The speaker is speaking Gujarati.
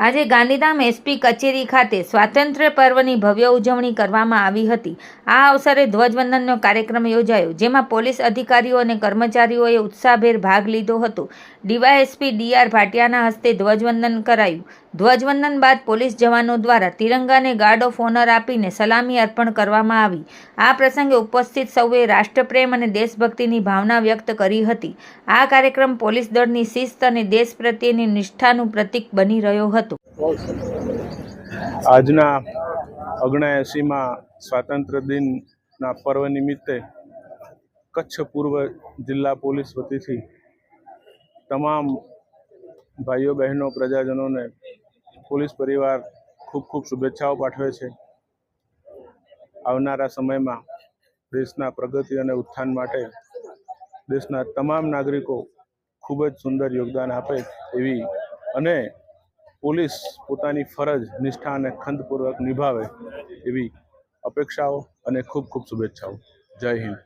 આજે ગાંધીધામ એસપી કચેરી ખાતે સ્વાતંત્ર્ય પર્વની ભવ્ય ઉજવણી કરવામાં આવી હતી। આ અવસરે ધ્વજવંદનનો કાર્યક્રમ યોજાયો, જેમાં પોલીસ અધિકારીઓ અને કર્મચારીઓએ ઉત્સાહભેર ભાગ લીધો હતો। ડીવાયએસપી ડીઆર ભાટિયાના હસ્તે ધ્વજવંદન કરાયું। ધ્વજવંદન બાદ પોલીસ જવાનો દ્વારા તિરંગાને ગાર્ડ ઓફ ઓનર આપીને સલામી અર્પણ કરવામાં આવી। આ પ્રસંગે ઉપસ્થિત સૌએ રાષ્ટ્રપ્રેમ અને દેશભક્તિની ભાવના વ્યક્ત કરી હતી। આ કાર્યક્રમ પોલીસ દળની શિસ્ત અને દેશ પ્રત્યેની નિષ્ઠાનું પ્રતીક બની રહ્યો હતો। આજના 79માં સ્વાતંત્ર્ય દિનના પર્વ નિમિત્તે કચ્છ પૂર્વ જિલ્લા પોલીસ વતીથી તમામ ભાઈઓ બહેનો પ્રજાજનોને પોલીસ પરિવાર ખૂબ ખૂબ શુભેચ્છાઓ પાઠવે છે। આવનારા સમયમાં દેશના પ્રગતિ અને ઉત્થાન માટે દેશના તમામ નાગરિકો ખૂબ જ સુંદર યોગદાન આપે એવી અને પોલીસ પોતાની ફરજ નિષ્ઠા અને ખંતપૂર્વક નિભાવે એવી અપેક્ષાઓ અને ખૂબ ખૂબ શુભેચ્છાઓ। જય હિન્દ।